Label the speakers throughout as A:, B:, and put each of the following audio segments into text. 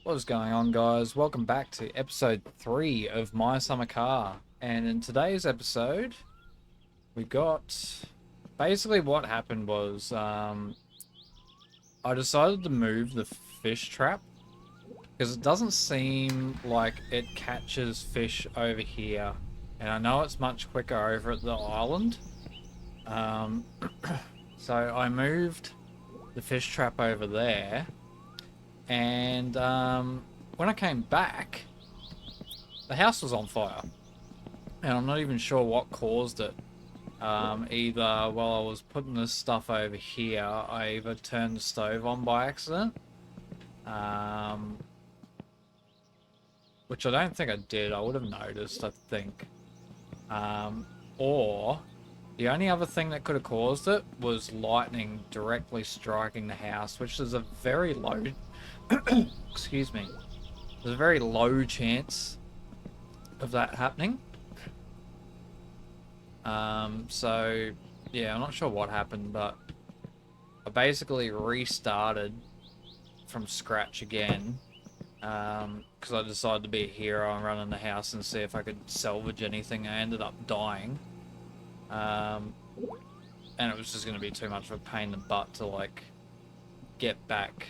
A: What's going on, guys? Welcome back to episode 3 of My Summer Car. And in today's episode, we got basically what happened was I decided to move the fish trap because it doesn't seem like it catches fish over here. And I know it's much quicker over at the island. Um, so I moved the fish trap over there. And when I came back, the house was on fire, and I'm not even sure what caused it. Either while I was putting this stuff over here, I either turned the stove on by accident, um, which I don't think I did. I would have noticed, I think. Or the only other thing that could have caused it was lightning directly striking the house, which is a very low, excuse me, there's a very low chance of that happening. So yeah, I'm not sure what happened, but I basically restarted from scratch again, because I decided to be a hero and run in the house and see if I could salvage anything. I ended up dying, and it was just going to be too much of a pain in the butt to like get back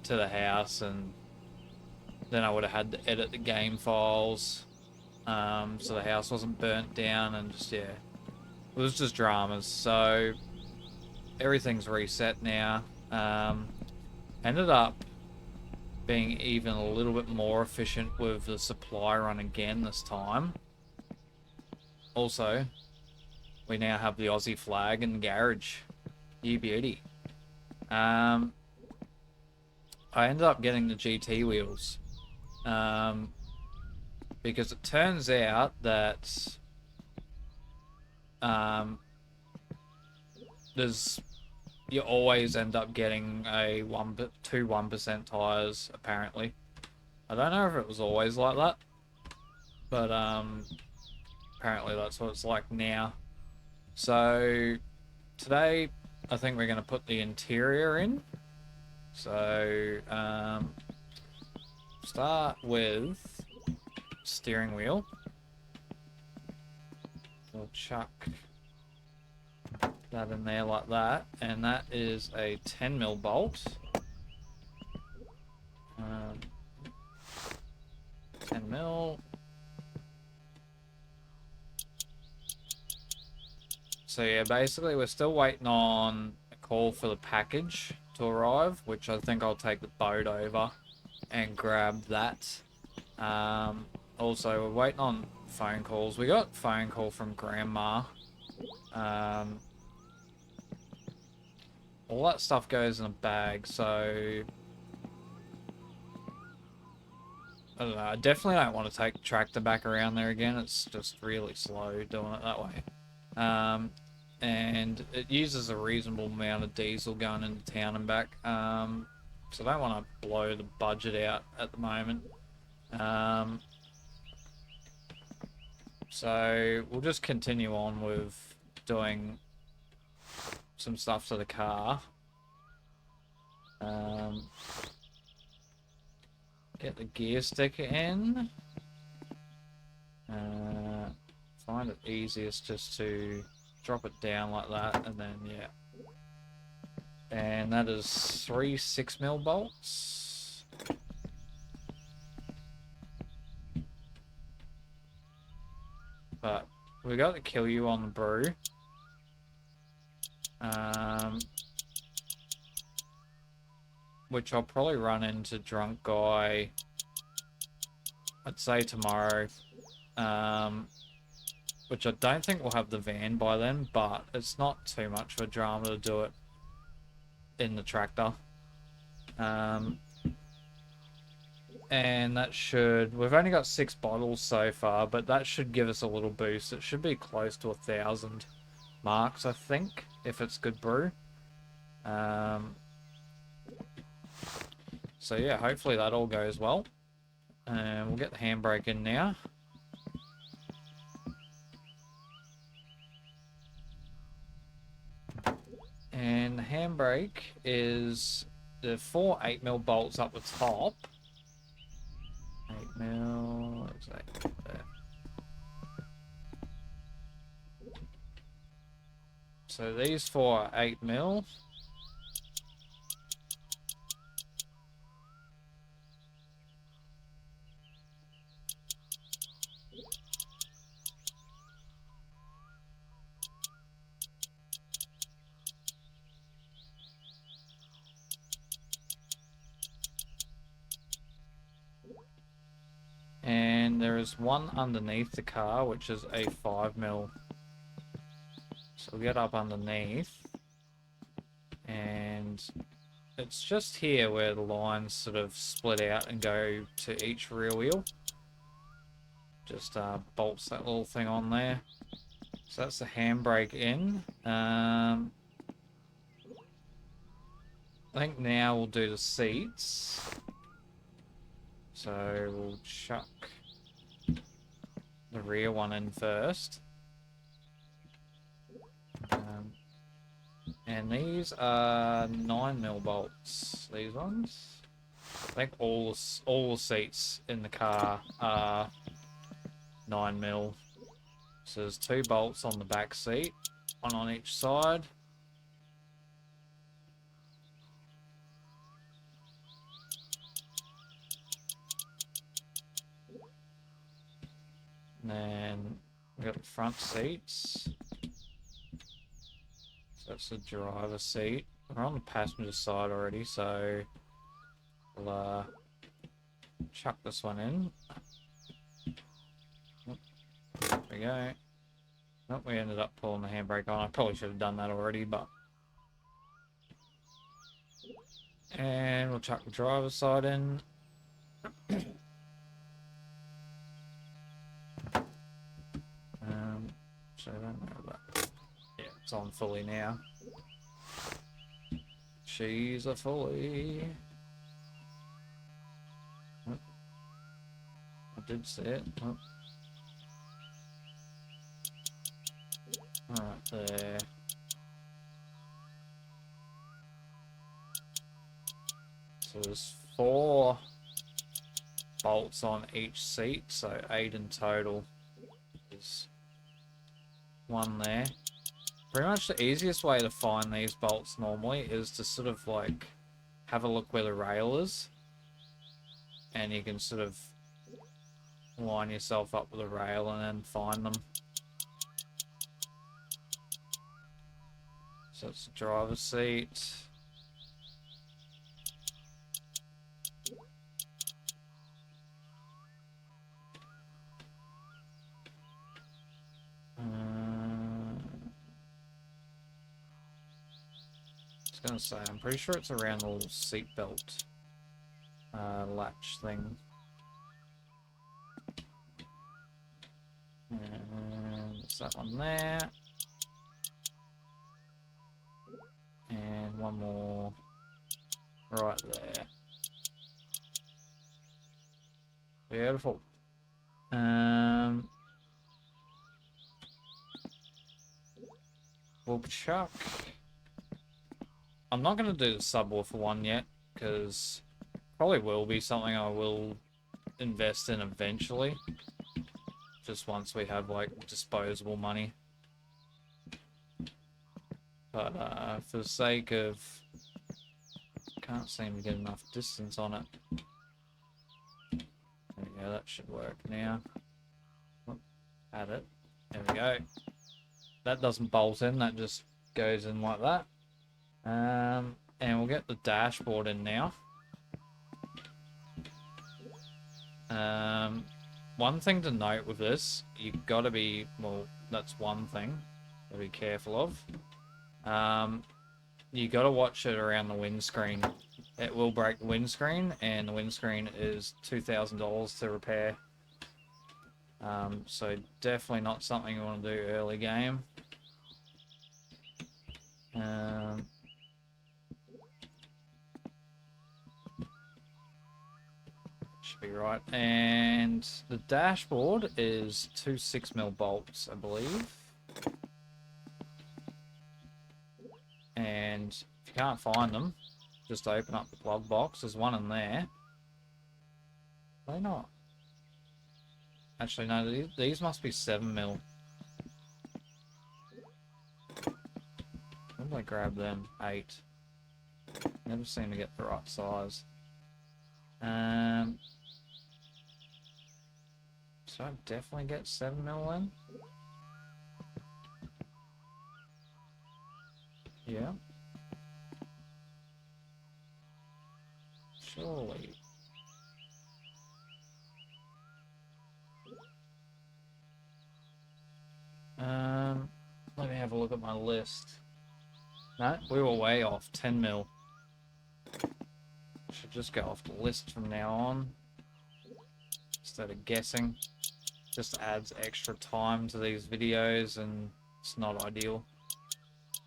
A: to the house, and then I would have had to edit the game files, so the house wasn't burnt down, and just, yeah, it was just dramas. So everything's reset now. Ended up being even a little bit more efficient with the supply run again this time. Also, we now have the Aussie flag in the garage. You beauty. I ended up getting the GT wheels, because it turns out that there's you always end up getting a 1% tires, apparently. I don't know if it was always like that, but apparently that's what it's like now. So today I think we're going to put the interior in. So start with steering wheel. We'll chuck that in there like that, and that is a 10mm bolt. 10mm. So yeah, basically we're still waiting on a call for the package to arrive, which I think I'll take the boat over and grab that. Also, we're waiting on phone calls. We got a phone call from Grandma. All that stuff goes in a bag, so I don't know. I definitely don't want to take the tractor back around there again. It's just really slow doing it that way. And it uses a reasonable amount of diesel going into town and back. So I don't want to blow the budget out at the moment. So we'll just continue on with doing some stuff to the car. Get the gear sticker in. Find it easiest just to drop it down like that, and then, yeah. And that is 3 6mm bolts. But we got to kill you on the brew. Which I'll probably run into Drunk Guy, I'd say tomorrow. Which I don't think we'll have the van by then, but it's not too much of a drama to do it in the tractor. And that should, we've only got 6 bottles so far, but that should give us a little boost. It should be close to 1,000 marks, I think, if it's good brew. So yeah, hopefully that all goes well. And we'll get the handbrake in now. And the handbrake is the 4 8mm bolts up the top, 8mm, exactly there. So these four are 8mm. And there is one underneath the car, which is a 5mm. So we'll get up underneath. And it's just here where the lines sort of split out and go to each rear wheel. Just bolts that little thing on there. So that's the handbrake in. I think now we'll do the seats. So we'll chuck the rear one in first. And these are 9mm bolts, these ones. I think all the seats in the car are 9mm. So there's 2 bolts on the back seat, one on each side. And then we've got the front seats. So that's the driver's seat. We're on the passenger side already, so we'll chuck this one in. There we go. Nope, we ended up pulling the handbrake on. I probably should have done that already, but... And we'll chuck the driver's side in. So I don't know that. Yeah, it's on fully now. She's a fully. Oh, I did see it. Oh. Right there. So there's 4 bolts on each seat, so 8 in total. There's 1 there. Pretty much the easiest way to find these bolts normally is to sort of like have a look where the rail is, and you can sort of line yourself up with a rail and then find them. So it's the driver's seat. I was gonna say, I'm pretty sure it's around the little seatbelt latch thing. And there's that one there. And one more right there. Beautiful. We'll chuck. I'm not going to do the subwoofer one yet, because probably will be something I will invest in eventually. Just once we have, like, disposable money. But for the sake of... Can't seem to get enough distance on it. There we go, that should work now. Add it. There we go. That doesn't bolt in, that just goes in like that. And we'll get the dashboard in now. One thing to note with this, you've got to be, well, that's one thing to be careful of. You got to watch it around the windscreen. It will break the windscreen, and the windscreen is $2,000 to repair. So definitely not something you want to do early game. Should be right. And the dashboard is 2 6mm bolts, I believe. And if you can't find them, just open up the plug box. There's one in there. Are they not? Actually, no, these must be 7mm. When did I grab them? 8. Never seem to get the right size. So I definitely get 7mm then? Yeah. Surely. Let me have a look at my list. No, we were way off. 10mm. Should just go off the list from now on. Instead of guessing. Just adds extra time to these videos and it's not ideal.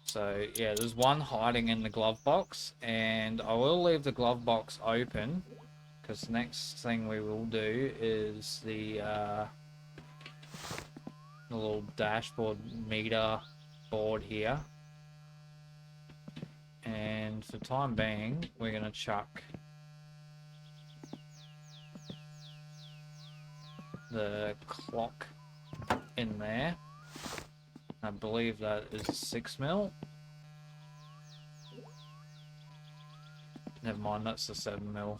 A: So yeah, there's one hiding in the glove box, and I will leave the glove box open because the next thing we will do is the little dashboard meter board here. And for the time being, we're going to chuck the clock in there. I believe that is 6mm. Never mind, that's the 7mm.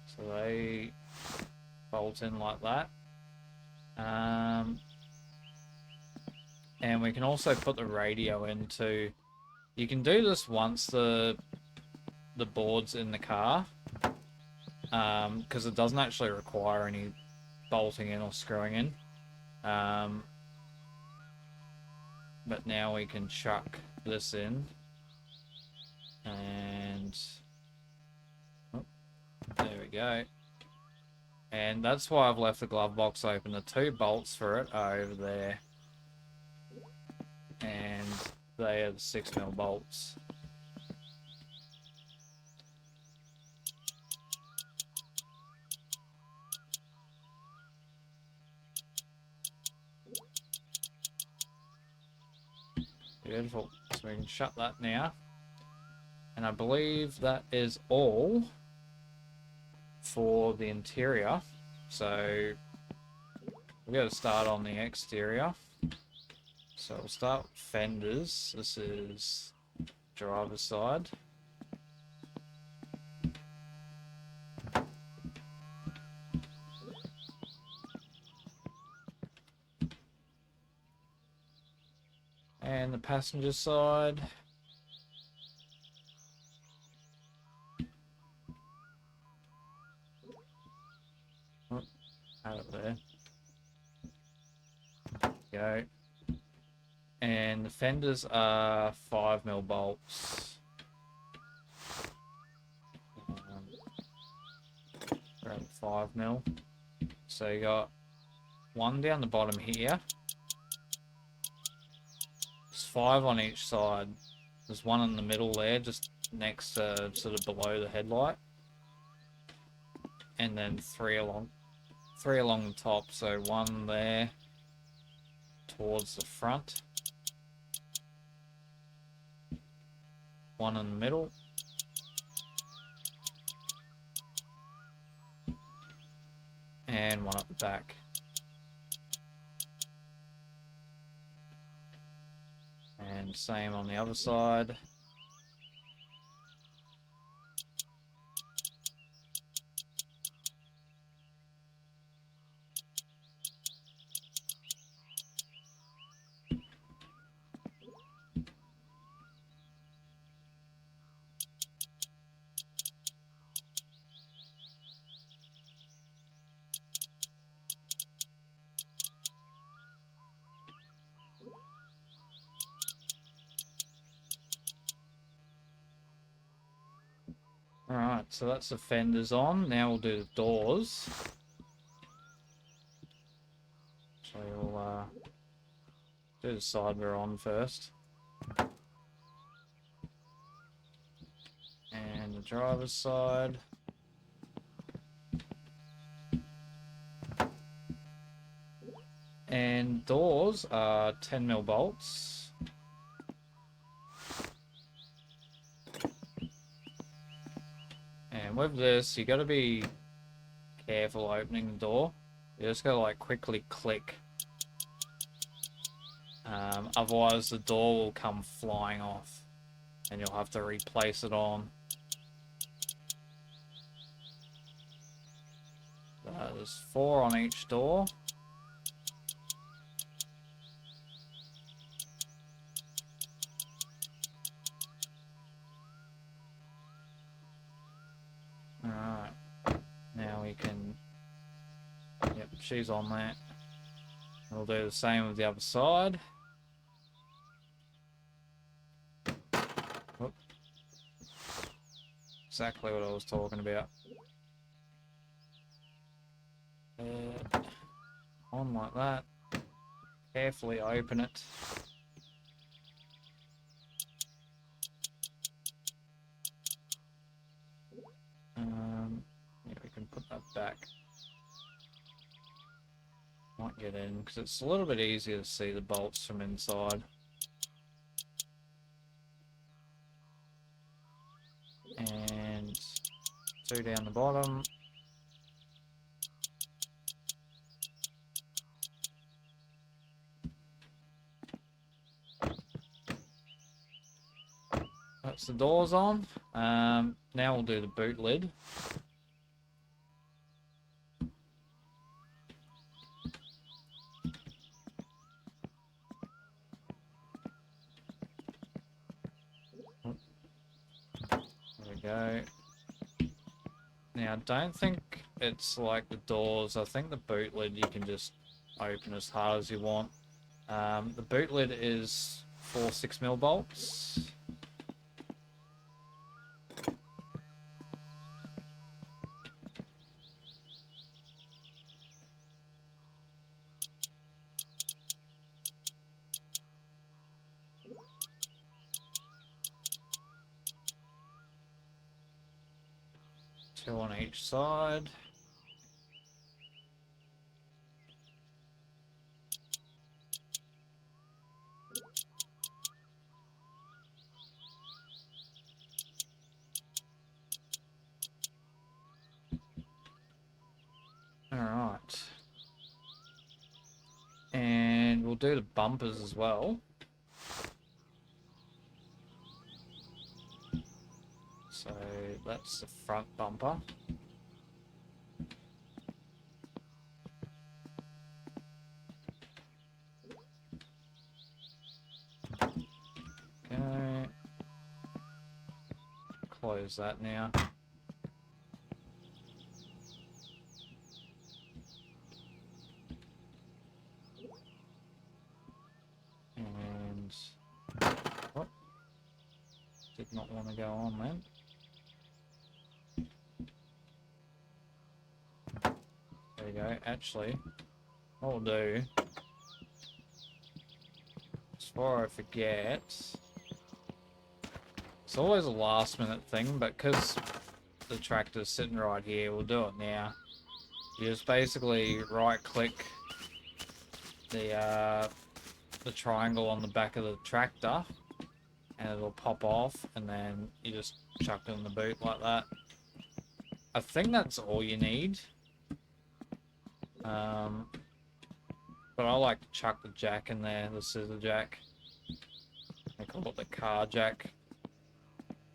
A: So they bolt in like that. And we can also put the radio into. You can do this once the board's in the car, because it doesn't actually require any bolting in or screwing in. But now we can chuck this in, and oh, there we go. And that's why I've left the glove box open. The 2 bolts for it are over there, and they are the 6mm bolts. Beautiful. So we can shut that now. And I believe that is all for the interior. So we've got to start on the exterior. So we'll start with fenders. This is driver's side. And the passenger side. Oh, out of there. Go. And the fenders are 5mm bolts. Around 5mm. So you got one down the bottom here. There's 5 on each side. There's one in the middle there, just next to sort of below the headlight. And then 3 along the top. So 1 there towards the front. 1 in the middle. And 1 up the back. And same on the other side. Alright, so that's the fenders on. Now we'll do the doors. So we'll do the side we're on first. And the driver's side. And doors are 10mm bolts. And with this, you got to be careful opening the door. You just got to like quickly click. Otherwise, the door will come flying off, and you'll have to replace it on. There's 4 on each door. Alright. Now we can... Yep, she's on that. We'll do the same with the other side. Whoop. Exactly what I was talking about. On like that. Carefully open it. Yeah, we can put that back. Might get in because it's a little bit easier to see the bolts from inside. And 2 down the bottom. That's the doors on. Now we'll do the boot lid. There we go. Now, I don't think it's like the doors. I think the boot lid you can just open as hard as you want. The boot lid is 4 6mm bolts. Two on each side. Alright. And we'll do the bumpers as well. So that's the front bumper. Okay. Close that now. And what? Did not want to go on then. There you go. Actually, what we'll do, before I forget, it's always a last minute thing, but because the tractor's sitting right here, we'll do it now. You just basically right click the triangle on the back of the tractor and it'll pop off, and then you just chuck it in the boot like that. I think that's all you need. But I like to chuck the jack in there, the scissor jack. They call it the car jack.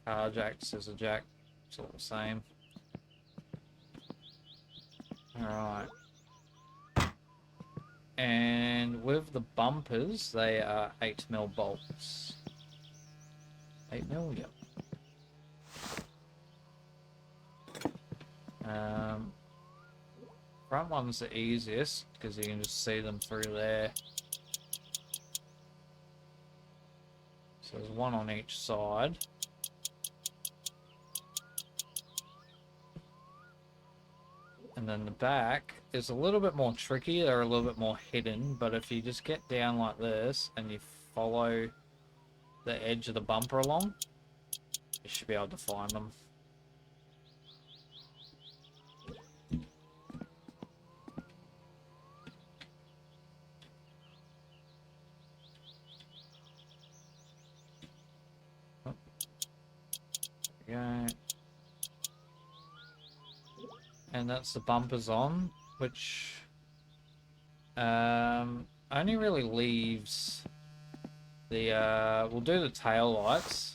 A: Car jack, scissor jack, it's all the same. Alright. And with the bumpers, they are 8mm bolts. 8mm, yep. Front one's the easiest because you can just see them through there. So there's 1 on each side. And then the back is a little bit more tricky. They're a little bit more hidden, but if you just get down like this and you follow the edge of the bumper along, you should be able to find them. go. And that's the bumpers on, which only really leaves the we'll do the tail lights,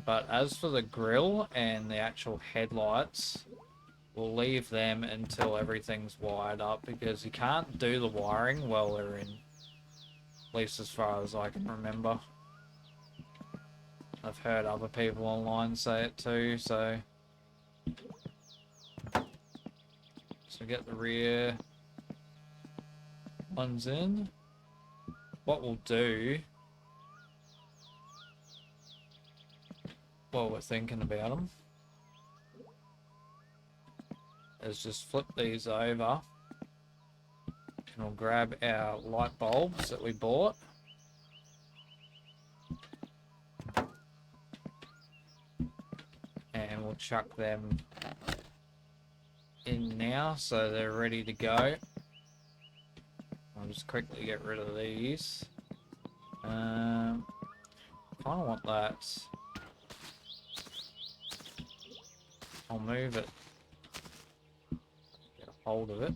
A: but as for the grill and the actual headlights, we'll leave them until everything's wired up, because you can't do the wiring while they're in, at least as far as I can remember. I've heard other people online say it too, so get the rear ones in. What we'll do while we're thinking about them is just flip these over, and we'll grab our light bulbs that we bought. And we'll chuck them in now so they're ready to go. I'll just quickly get rid of these. Kind of want that. I'll move it. Get a hold of it.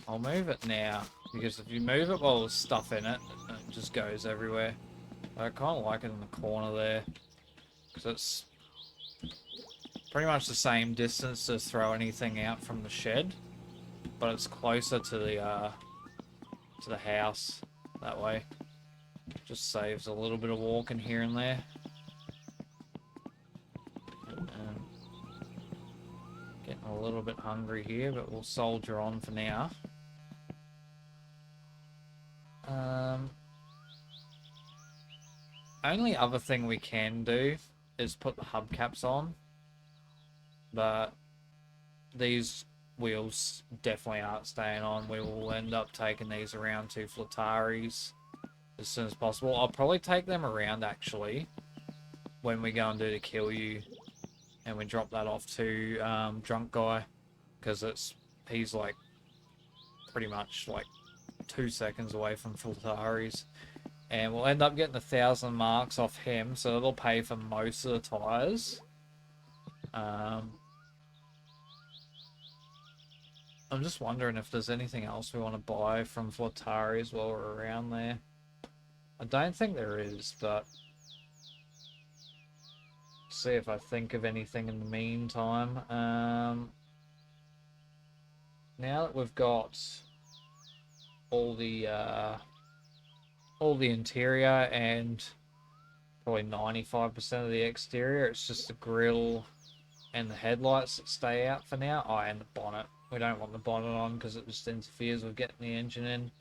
A: I'll move it now, because if you move it while there's stuff in it, it just goes everywhere. I kind of like it in the corner there, because it's pretty much the same distance to throw anything out from the shed, but it's closer to the house that way. Just saves a little bit of walking here and there. Getting a little bit hungry here, but we'll soldier on for now. Only other thing we can do is put the hubcaps on, but these wheels definitely aren't staying on. We will end up taking these around to Flataris as soon as possible. I'll probably take them around actually when we go and do the kill you, and we drop that off to Drunk Guy, because he's like pretty much like 2 seconds away from Flataris, and we'll end up getting 1,000 marks off him, so it'll pay for most of the tires. I'm just wondering if there's anything else we want to buy from Flataris while we're around there. I don't think there is, but see if I think of anything in the meantime. Now that we've got all the interior and probably 95% of the exterior, it's just the grille and the headlights that stay out for now. Oh, and the bonnet. We don't want the bonnet on because it just interferes with getting the engine in.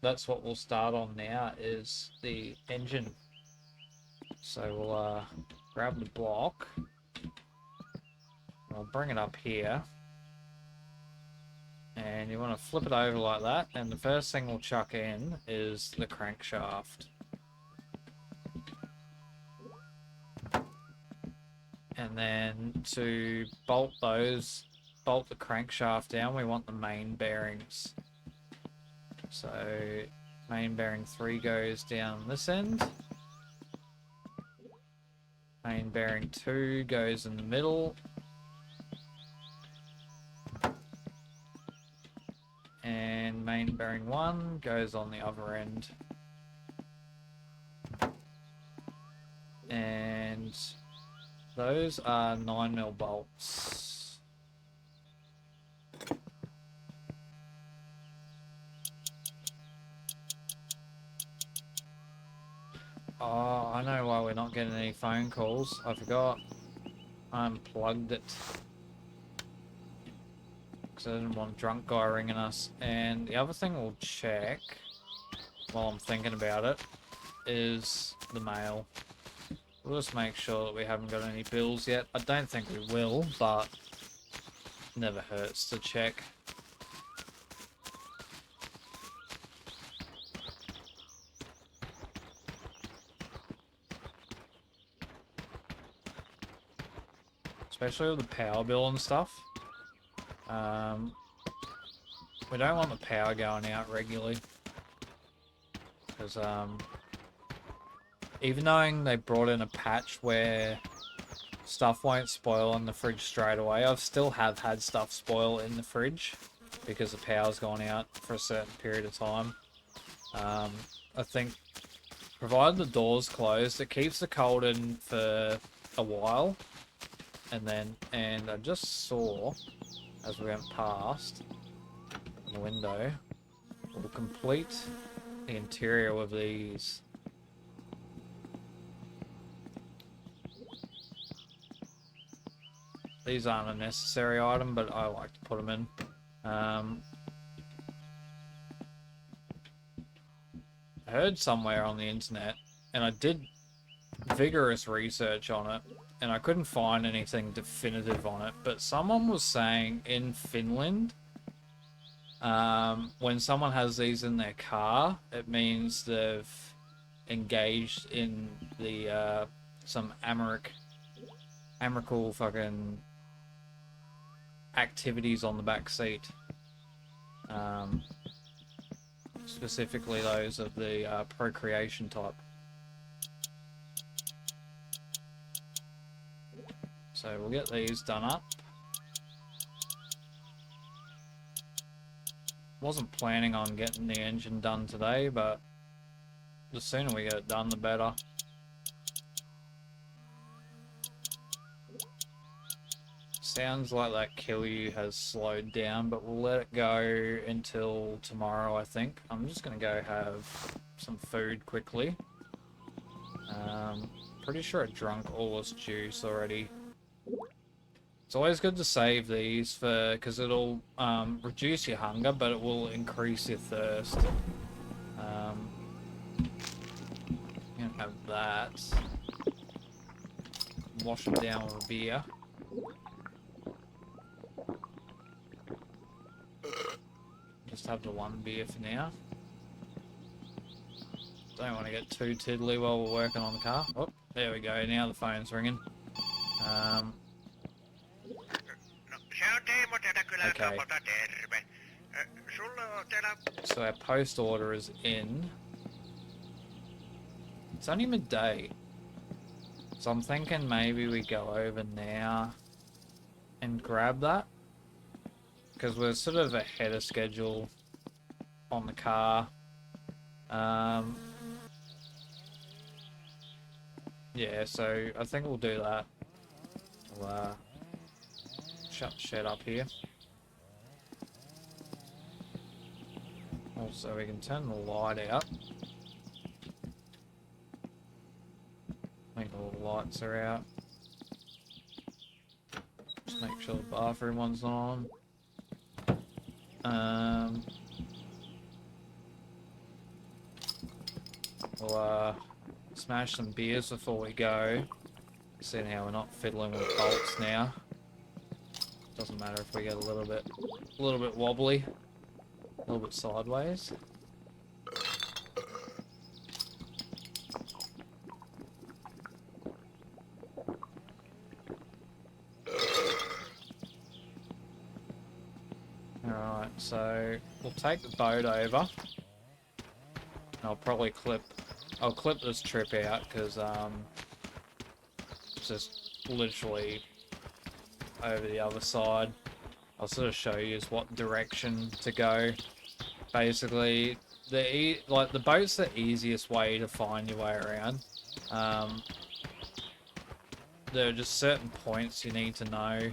A: That's what we'll start on now, is the engine. So we'll grab the block. I'll bring it up here. And you want to flip it over like that, and the first thing we'll chuck in is the crankshaft. And then to bolt the crankshaft down, we want the main bearings. So main bearing 3 goes down this end. Main bearing 2 goes in the middle. And main bearing 1 goes on the other end. And those are 9mm bolts. Oh, I know why we're not getting any phone calls. I forgot. I unplugged it, because I didn't want Drunk Guy ringing us. And the other thing we'll check while I'm thinking about it is the mail. We'll just make sure that we haven't got any bills yet. I don't think we will, but never hurts to check. Especially with the power bill and stuff. We don't want the power going out regularly, because even knowing they brought in a patch where stuff won't spoil in the fridge straight away, I've still have had stuff spoil in the fridge because the power's gone out for a certain period of time. I think provided the door's closed, it keeps the cold in for a while. And I just saw, as we went past the window, we'll complete the interior with these. These aren't a necessary item, but I like to put them in. I heard somewhere on the internet, and I did vigorous research on it, and I couldn't find anything definitive on it, but someone was saying in Finland, when someone has these in their car, it means they've engaged in the some amicable fucking activities on the back seat. Specifically those of the procreation type. So we'll get these done up. Wasn't planning on getting the engine done today, but the sooner we get it done, the better. Sounds like that kill you has slowed down, but we'll let it go until tomorrow, I think. I'm just going to go have some food quickly. Pretty sure I drunk all this juice already. It's always good to save these because it'll reduce your hunger, but it will increase your thirst. I'm going to have that. Wash it down with a beer. Just have the one beer for now. Don't want to get too tiddly while we're working on the car. Oh, there we go. Now the phone's ringing. Okay. So our post order is in. It's only midday. So I'm thinking maybe we go over now and grab that. Because we're sort of ahead of schedule on the car. Yeah, so I think we'll do that. We'll shut the shed up here. Also, we can turn the light out. Make all the lights are out. Just make sure the bathroom one's on. We'll smash some beers before we go. Seeing how we're not fiddling with bolts now. Doesn't matter if we get a little bit wobbly, a little bit sideways. Alright, so we'll take the boat over. And I'll clip this trip out because it's just literally over the other side. I'll sort of show you what direction to go. Basically, the boat's the easiest way to find your way around. There are just certain points you need to know.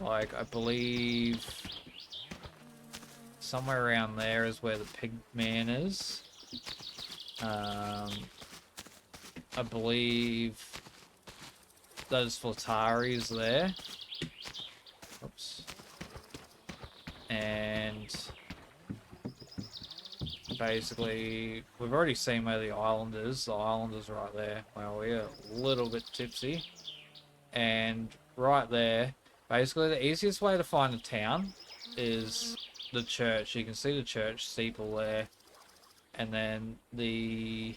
A: Like, I believe somewhere around there is where the pig man is. I believe those Flattaris there. Oops. And basically, we've already seen where the island is. The island is right there. Well, we're a little bit tipsy. And right there, basically the easiest way to find a town is the church. You can see the church steeple there. And then you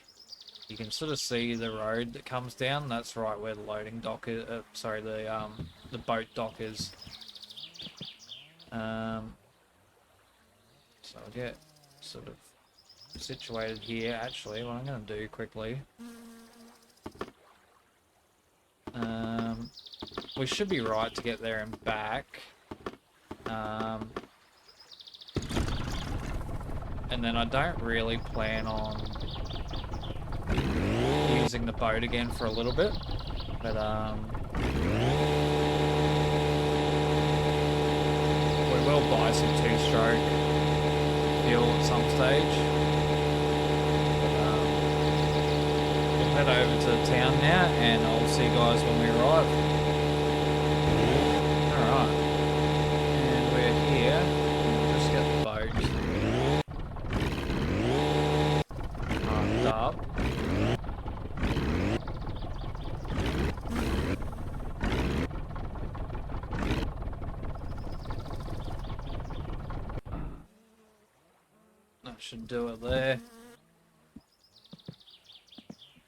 A: can sort of see the road that comes down. That's right where the loading dock is. The boat dock is. So I'll get sort of situated here. Actually, what I'm going to do quickly we should be right to get there and back. And then I don't really plan on using the boat again for a little bit, but we will buy some two-stroke fuel at some stage. But we'll head over to town now, and I'll see you guys when we arrive. Alright, and we're here. We'll just get the boat parked up. That should do it there.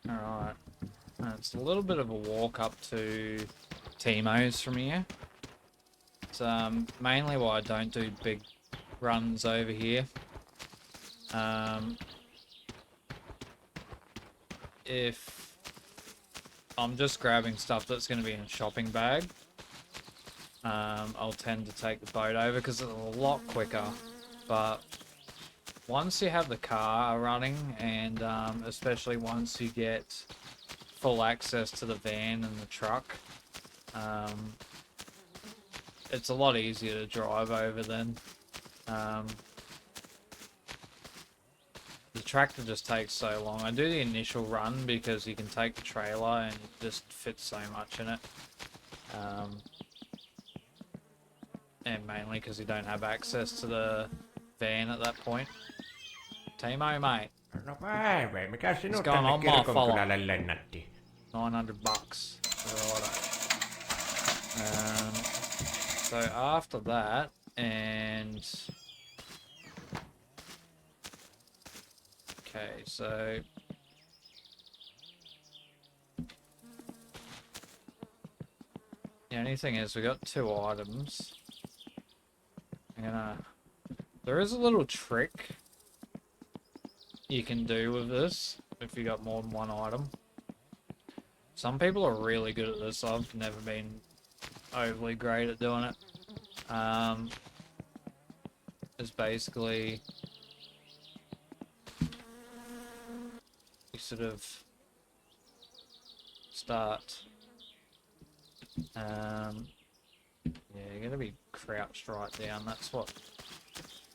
A: Alright. It's a little bit of a walk up to Timo's from here. It's mainly why I don't do big runs over here. If I'm just grabbing stuff that's going to be in a shopping bag, I'll tend to take the boat over because it's a lot quicker. But once you have the car running, and especially once you get full access to the van and the truck, it's a lot easier to drive over then. The tractor just takes so long. I do the initial run because you can take the trailer and it just fits so much in it. And mainly because you don't have access to the van at that point. Timo, mate.
B: No päivä, mikä sinut
A: What's going
B: tänne
A: on,
B: kirkon
A: my
B: kylälle lennätti?
A: $900. Righto. So after that, and okay, so the only thing is we got 2 items. There is a little trick you can do with this if you got more than 1 item. Some people are really good at this. I've never been overly great at doing it. It's basically you sort of start. Yeah, you're gonna be crouched right down. That's what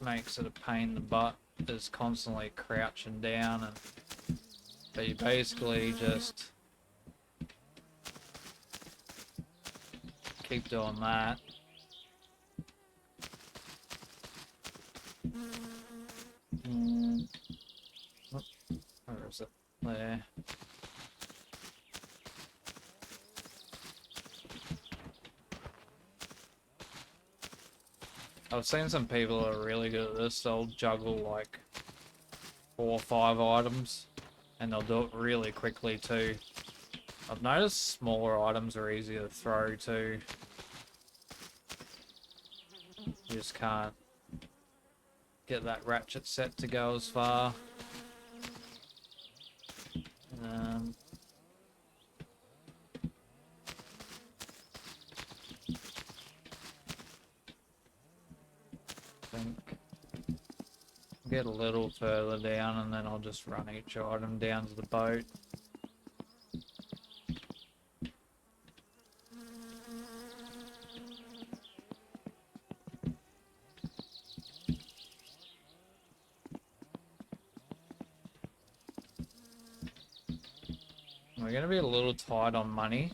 A: makes it a pain in the butt. Is constantly crouching down, and but you basically just keep doing that. Where is it? There. I've seen some people that are really good at this. They'll juggle like 4 or 5 items, and they'll do it really quickly too. I've noticed smaller items are easier to throw too. You just can't get that ratchet set to go as far. Get a little further down, and then I'll just run each item down to the boat. We're going to be a little tight on money,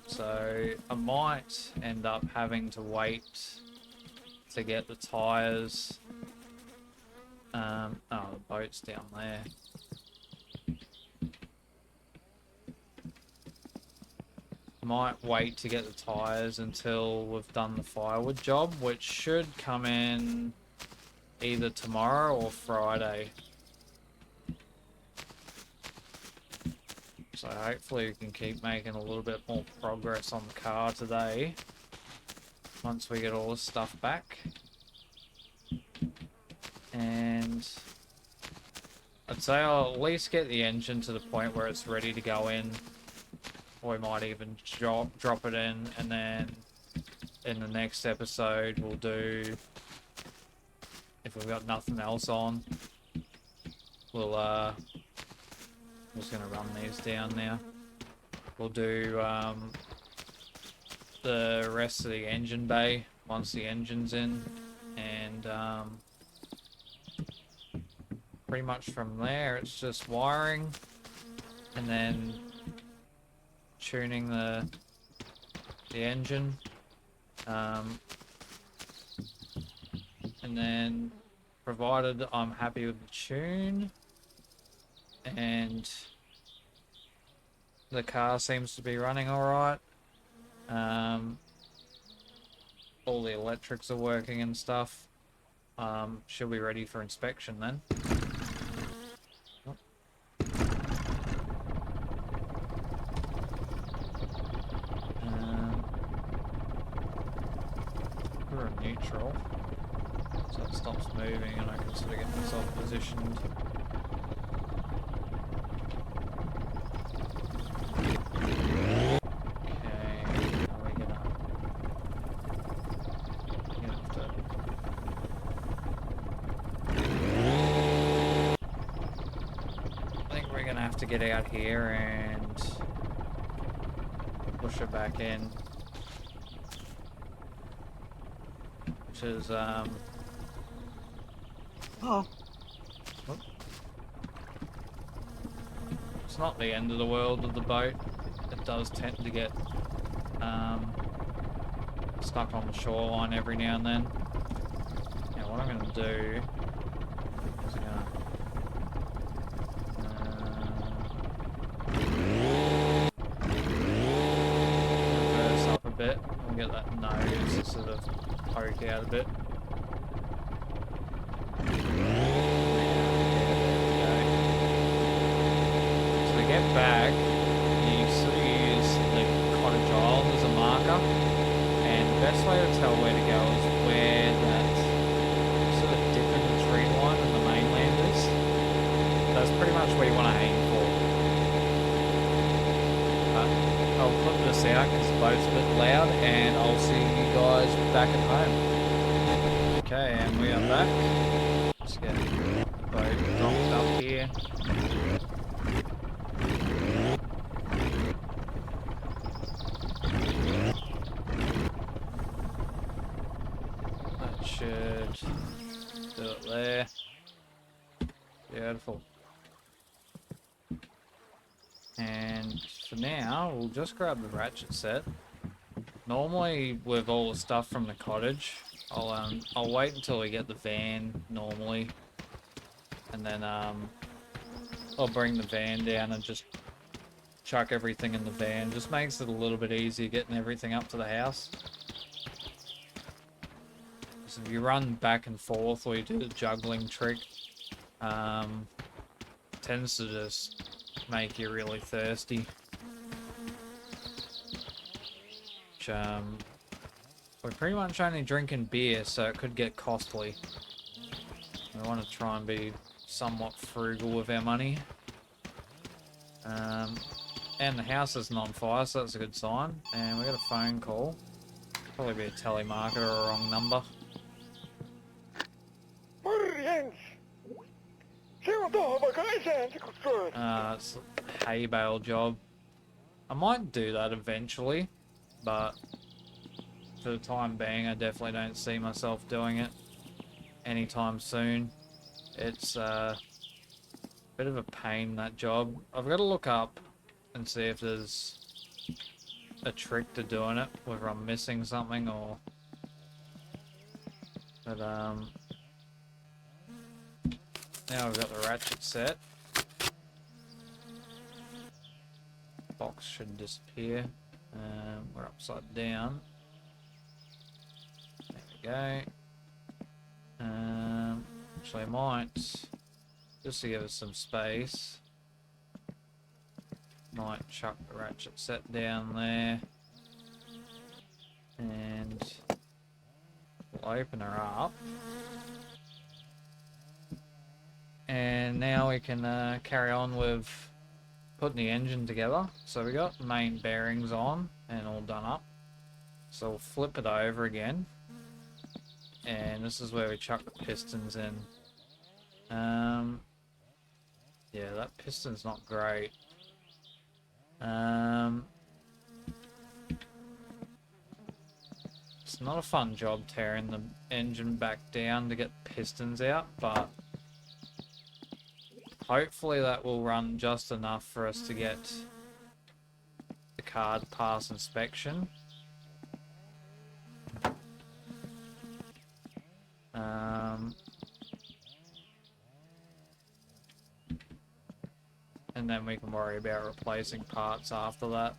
A: so I might end up having to wait to get the tyres. Oh, the boat's down there. Might wait to get the tyres until we've done the firewood job, which should come in either tomorrow or Friday. So hopefully we can keep making a little bit more progress on the car today, once we get all this stuff back. And I'd say I'll at least get the engine to the point where it's ready to go in Or we might even drop it in, and then in the next episode we'll do, if we've got nothing else on, we'll I'm just gonna run these down now. We'll do the rest of the engine bay once the engine's in, and pretty much from there it's just wiring and then tuning the engine, and then provided I'm happy with the tune and the car seems to be running alright, all the electrics are working and stuff, she'll be ready for inspection then. We're in neutral, so it stops moving and I can sort of get myself positioned. To get out here and push it back in, which is it's not the end of the world of the boat. It does tend to get stuck on the shoreline every now and then. Now what I'm going to do is reverse up a bit and get that nose to sort of poke out a bit. Get back, you sort of use the cottage island as a marker, and the best way to tell where to go is where that sort of dip in the tree line and the mainland is. That's pretty much where you want to aim for. I'll clip this out because the boat's a bit loud, and I'll see you guys back at home. Okay, and we are back. Let's get the boat dropped up here. Should do it there. Beautiful. And for now, we'll just grab the ratchet set. Normally, with all the stuff from the cottage, I'll wait until we get the van normally, and then I'll bring the van down and just chuck everything in the van. Just makes it a little bit easier getting everything up to the house. So if you run back and forth or you do the juggling trick, tends to just make you really thirsty. Which, we're pretty much only drinking beer, so it could get costly. We want to try and be somewhat frugal with our money. And the house isn't on fire, so that's a good sign. And we got a phone call. Probably be a telemarketer or a wrong number. It's a hay bale job. I might do that eventually, but for the time being, I definitely don't see myself doing it anytime soon. It's a bit of a pain, that job. I've got to look up and see if there's a trick to doing it, whether I'm missing something or... But, now we've got the ratchet set. Box should disappear. We're upside down. There we go. Actually, I might, just to give us some space, might chuck the ratchet set down there. And we'll open her up. And now we can carry on with putting the engine together. So we got main bearings on and all done up. So we'll flip it over again. And this is where we chuck the pistons in. Yeah, that piston's not great. It's not a fun job tearing the engine back down to get pistons out, but hopefully that will run just enough for us to get the car to pass inspection. And then we can worry about replacing parts after that.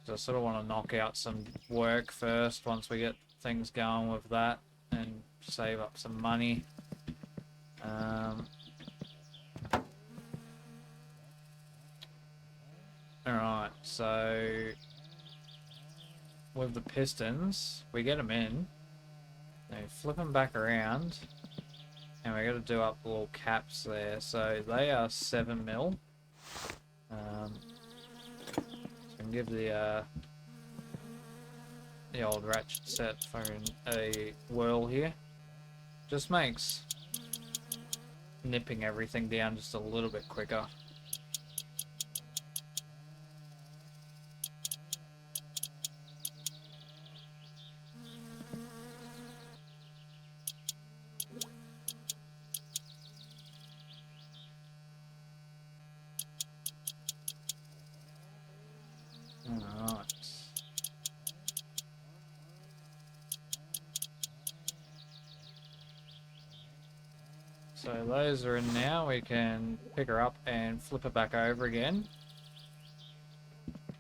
A: So I sort of want to knock out some work first once we get things going with that and save up some money. Alright, so with the pistons, we get them in, then flip them back around, and we got to do up the little caps there. So they are 7mm. So I can give the old ratchet set phone a whirl here. Just makes nipping everything down just a little bit quicker. Alright. So those are in now. We can pick her up and flip it back over again.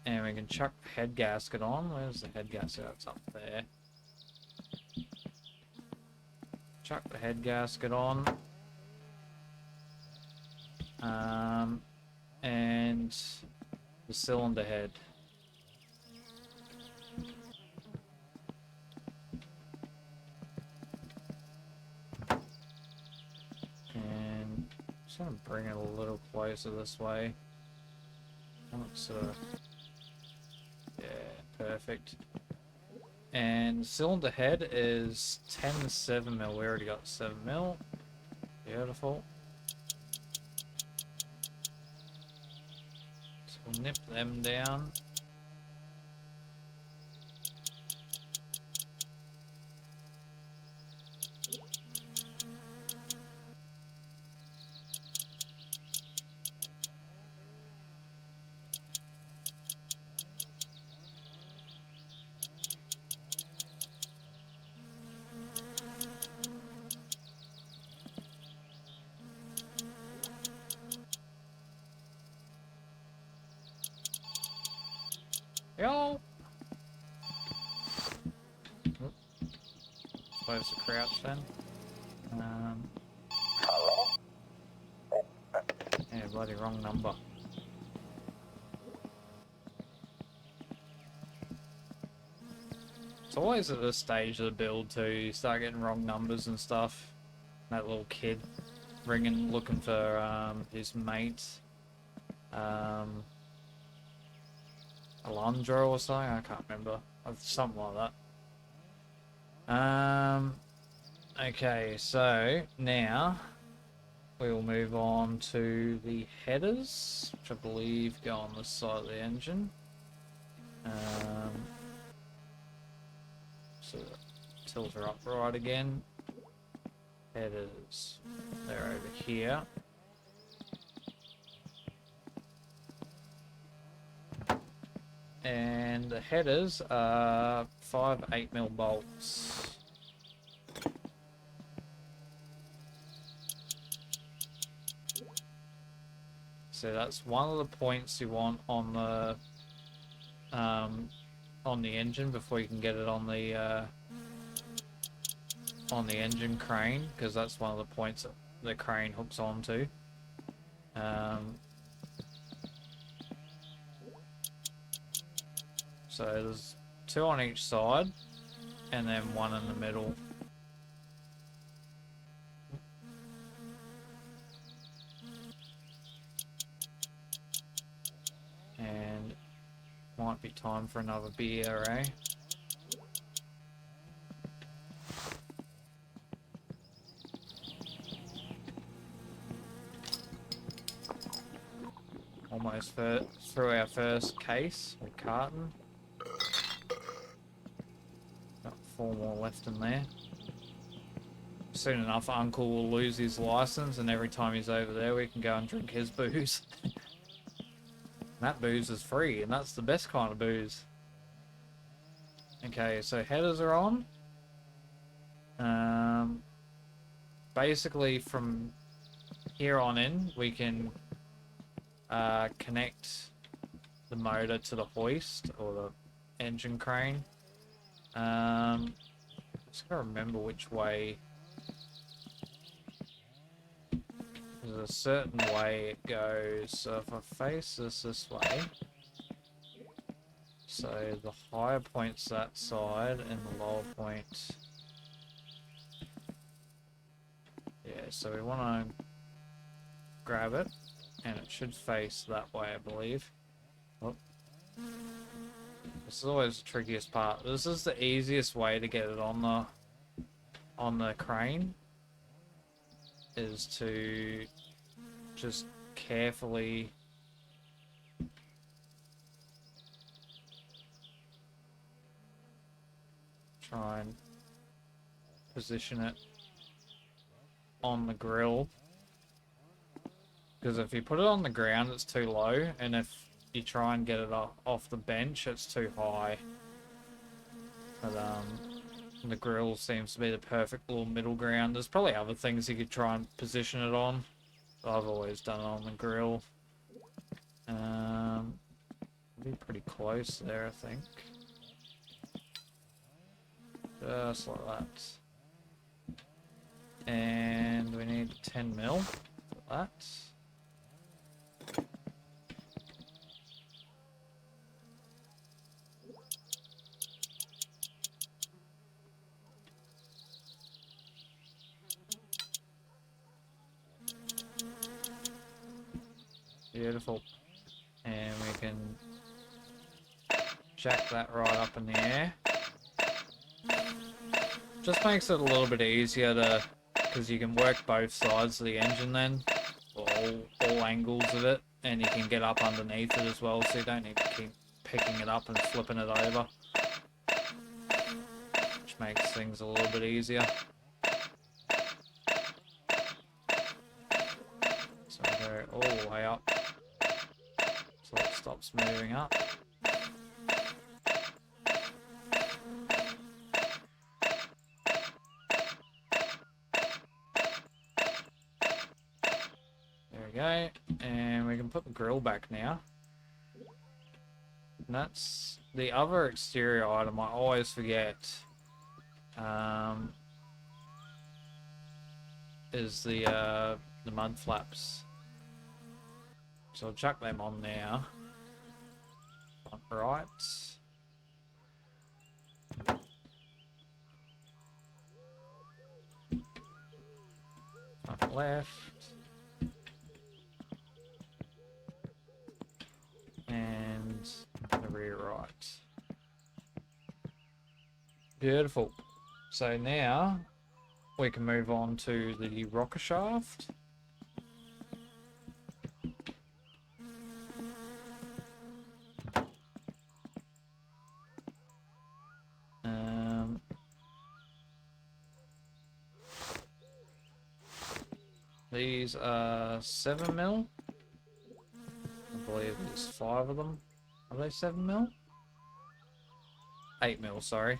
A: And we can chuck the head gasket on. Where's the head gasket? It's up there. Chuck the head gasket on. And the cylinder head. And just gonna bring it a little closer this way. Yeah, perfect. And cylinder head is 10 7mm. We already got 7mm. Beautiful. So we'll nip them down. Yo! Supposed to crouch then. Yeah, bloody wrong number. It's always at this stage of the build too, you start getting wrong numbers and stuff. That little kid ringing, looking for his mate. Alondra or something, I can't remember. Something like that. Okay, so now we will move on to the headers, which I believe go on the side of the engine. So tilt her upright again. Headers, they're over here. And the headers are 5 8mm bolts. So that's one of the points you want on the engine before you can get it on the engine crane, because that's one of the points that the crane hooks onto. So there's 2 on each side, and then 1 in the middle. Might be time for another beer, eh? Almost through our first case or carton. Got 4 more left in there. Soon enough, Uncle will lose his license, and every time he's over there, we can go and drink his booze. That booze is free, and that's the best kind of booze. Okay, so headers are on. Basically, from here on in, we can connect the motor to the hoist or the engine crane. Just gotta remember which way. There's a certain way it goes. So if I face this way, so the higher point's that side and the lower point. Yeah, so we want to grab it, and it should face that way, I believe. Oh. This is always the trickiest part. This is the easiest way to get it on the crane, is to just carefully try and position it on the grill, because if you put it on the ground it's too low, and if you try and get it off the bench it's too high. But the grill seems to be the perfect little middle ground. There's probably other things you could try and position it on. I've always done it on the grill. Be pretty close there, I think. Just like that. And we need 10 mil for that. Beautiful. And we can jack that right up in the air. Just makes it a little bit easier to, because you can work both sides of the engine then, all angles of it, and you can get up underneath it as well, so you don't need to keep picking it up and flipping it over, which makes things a little bit easier. So we go all the way up so it stops moving up. There we go, and we can put the grill back now. And that's the other exterior item I always forget, is the mud flaps. So I'll chuck them on now. Front right. Front left. And the rear right. Beautiful. So now we can move on to the rocker shaft. These are 7 mil. I believe there's 5 of them. Are they 7 mil? 8 mil, sorry.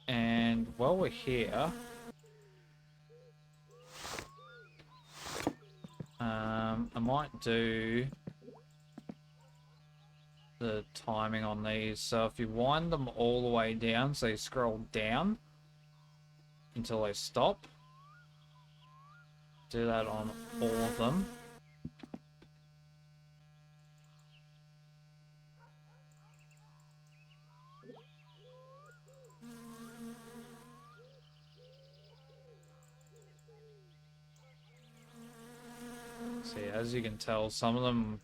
A: And while we're here, I might do the timing on these. So if you wind them all the way down, so you scroll down until they stop, do that on all of them. See, as you can tell, some of them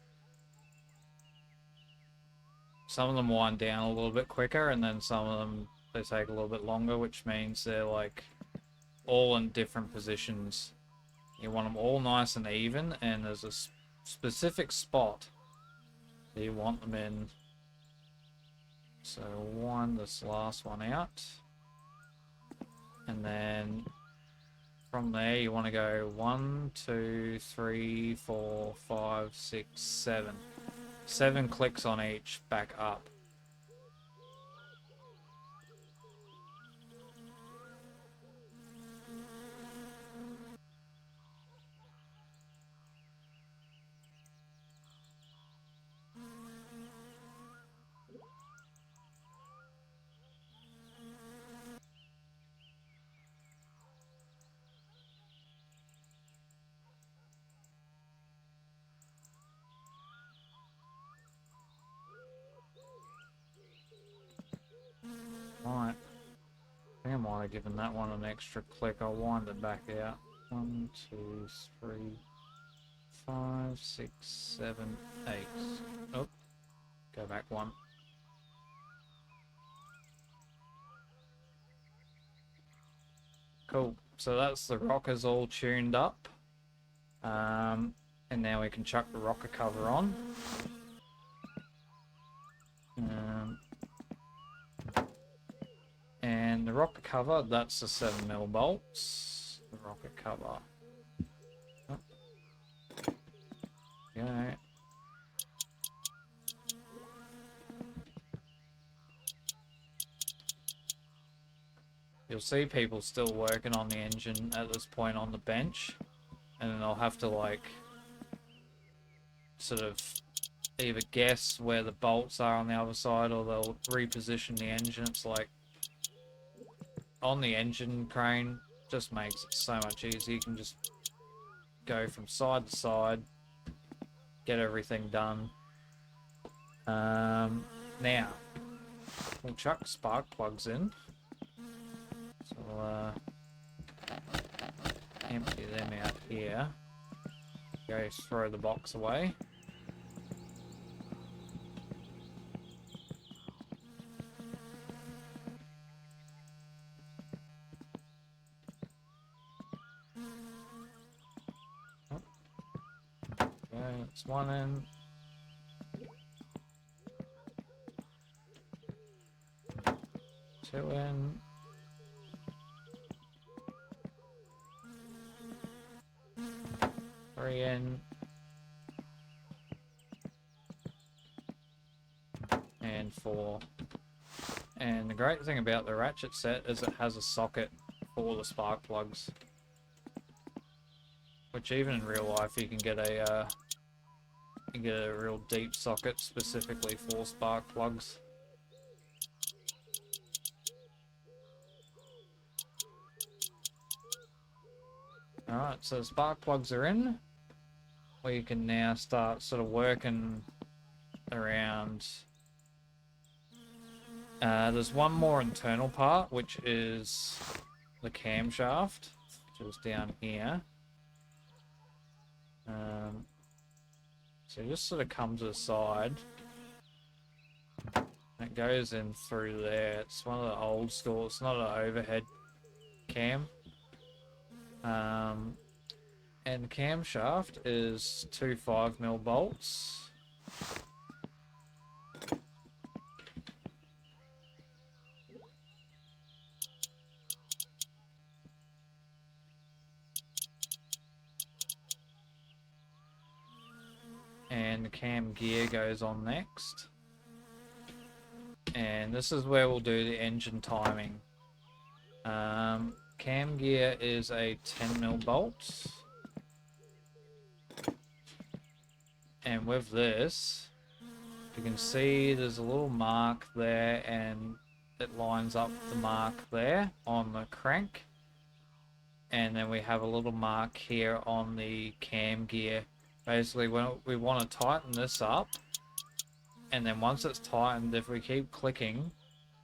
A: wind down a little bit quicker, and then some of them they take a little bit longer, which means they're like all in different positions. You want them all nice and even, and there's a specific spot that you want them in. So this last one out, and then from there you want to go 1, 2, 3, 4, 5, 6, 7. 7 clicks on each back up. Right. I think I might have given that one an extra click. I'll wind it back out. 1, 2, 3, 5, 6, 7, 8. Oh, go back one. Cool. So that's the rockers all tuned up. And now we can chuck the rocker cover on. And the rocker cover, that's the 7mm bolts. The rocker cover. Oh. Okay. You'll see people still working on the engine at this point on the bench, and then they'll have to like sort of either guess where the bolts are on the other side, or they'll reposition the engine. It's like on the engine crane, just makes it so much easier. You can just go from side to side, get everything done. Now we'll chuck spark plugs in. So empty them out here. Go throw the box away. That's one in. Two in. Three in. And 4. And the great thing about the ratchet set is it has a socket for the spark plugs. Which even in real life you can get a real deep socket specifically for spark plugs. Alright, so the spark plugs are in. We can now start sort of working around. There's one more internal part, which is the camshaft, which is down here. So you just sort of come to the side. It goes in through there. It's one of the old school. It's not an overhead cam. And the camshaft is 2 5mm bolts. And the cam gear goes on next. And this is where we'll do the engine timing. Cam gear is a 10mm bolt. And with this, you can see there's a little mark there, and it lines up the mark there on the crank. And then we have a little mark here on the cam gear. Basically, when we want to tighten this up, and then once it's tightened, if we keep clicking,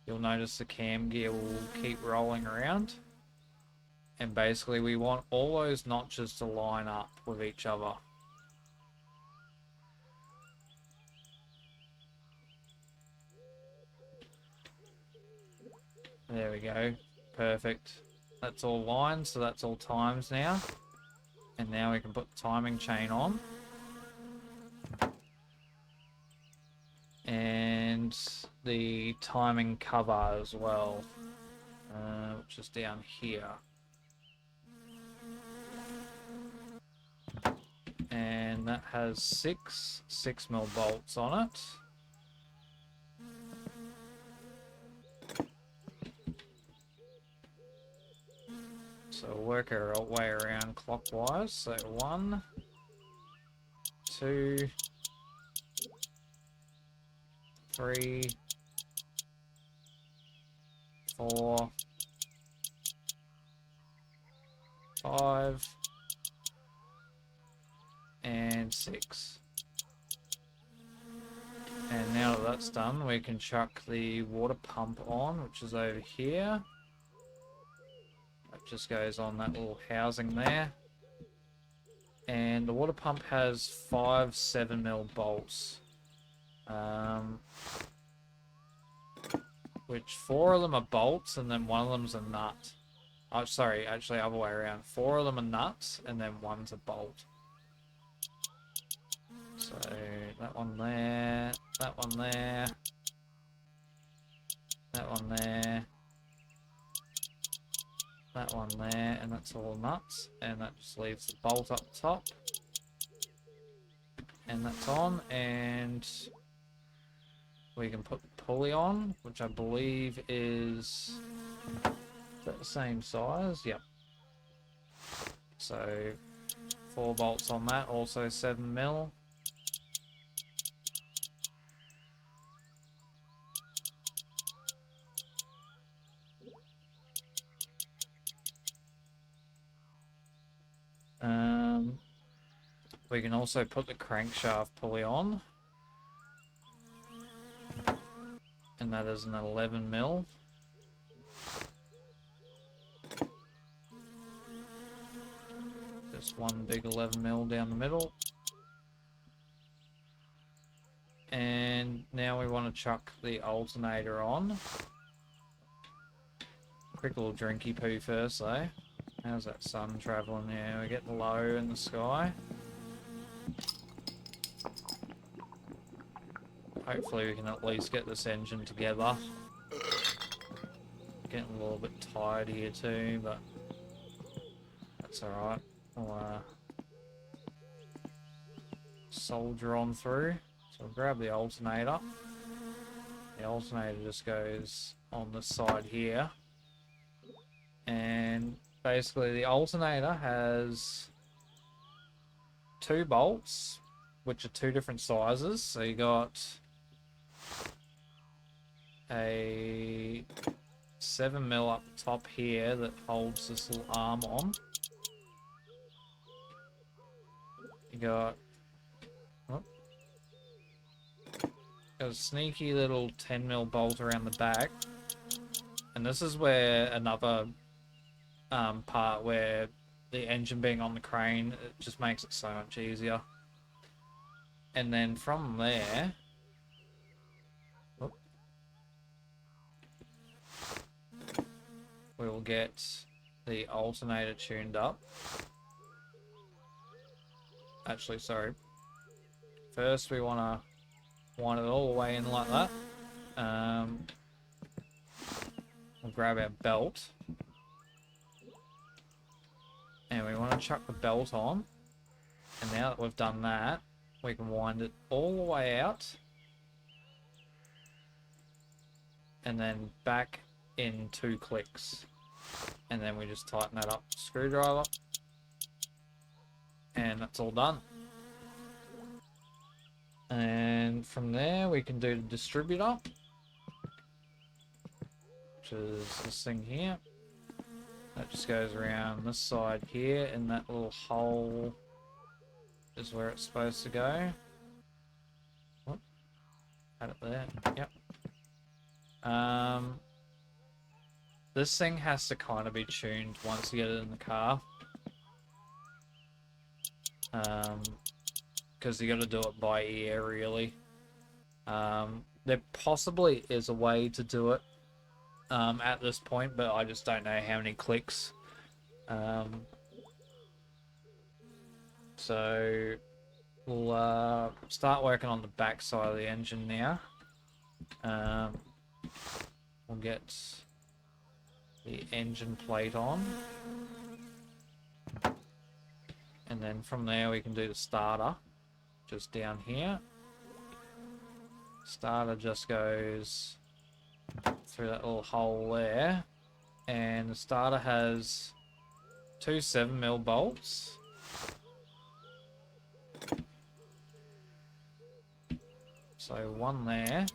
A: you'll notice the cam gear will keep rolling around. And basically, we want all those notches to line up with each other. There we go. Perfect. That's all lines, so that's all times now. And now we can put the timing chain on. And the timing cover as well, which is down here. And that has six 6mm bolts on it. So we'll work our way around clockwise. So 1, 2, 3, 4, 5, and 6. And now that that's done, we can chuck the water pump on, which is over here. It just goes on that little housing there. And the water pump has 5 7mm bolts. Which 4 of them are bolts and then 1 of them's a nut. Oh, sorry, actually other way around. 4 of them are nuts and then 1's a bolt. So that one there, that one there, that one there, that one there, and that's all nuts. And that just leaves the bolt up top. And that's on, and we can put the pulley on, which I believe is that the same size. Yep. So 4 bolts on that, also 7mm. We can also put the crankshaft pulley on, and that is an 11mm. Just one big 11mm down the middle. And now we want to chuck the alternator on. Quick little drinky poo first though. How's that sun travelling? Yeah, we're getting low in the sky. Hopefully we can at least get this engine together. Getting a little bit tired here too, but that's alright. We'll soldier on through. So we'll grab the alternator. The alternator just goes on this side here. And basically the alternator has 2 bolts, which are 2 different sizes. So you got a 7mm up top here that holds this little arm on. You got a sneaky little 10mm bolt around the back. And this is where another part where the engine being on the crane, it just makes it so much easier. And then from there, we will get the alternator tuned up. Actually, sorry. First, we want to wind it all the way in like that. We'll grab our belt. And we want to chuck the belt on. And now that we've done that, we can wind it all the way out. And then back in 2 clicks. And then we just tighten that up. Screwdriver. And that's all done. And from there we can do the distributor, which is this thing here. That just goes around this side here, and that little hole is where it's supposed to go. Whoop. Had it there. Yep. This thing has to kind of be tuned once you get it in the car. Because you got to do it by ear, really. There possibly is a way to do it at this point, but I just don't know how many clicks. So we'll start working on the back side of the engine now. We'll get the engine plate on. And then from there we can do the starter, just down here. Starter just goes through that little hole there. And the starter has two 7mm bolts. So one there.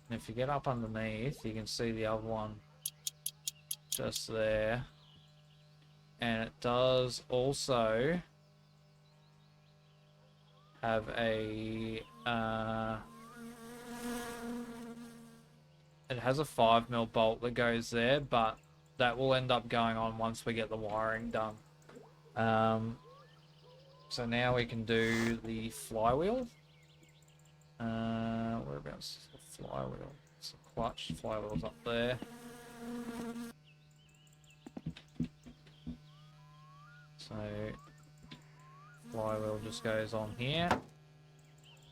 A: And if you get up underneath, you can see the other one just there. And it does also have a it has a 5mm bolt that goes there, but that will end up going on once we get the wiring done. So now we can do the flywheel. Whereabouts is the flywheel? It's the clutch. Flywheel's up there. So flywheel just goes on here,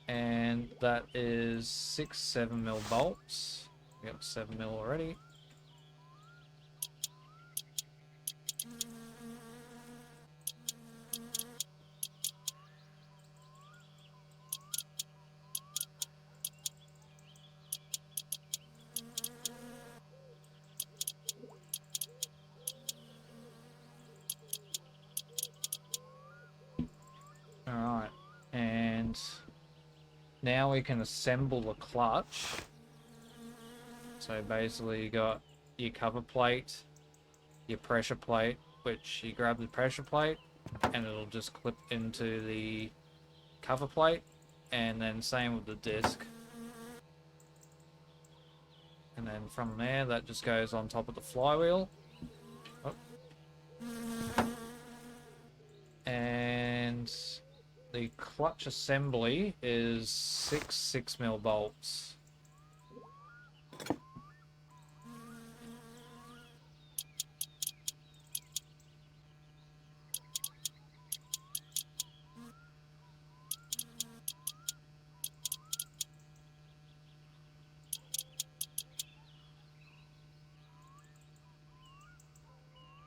A: and that is 6 7mm bolts. We got 7mm already. Alright, and now we can assemble the clutch. So basically you got your cover plate, your pressure plate, which you grab the pressure plate and it'll just clip into the cover plate, and then same with the disc. And then from there that just goes on top of the flywheel. Oh. And the clutch assembly is 6 6mm bolts.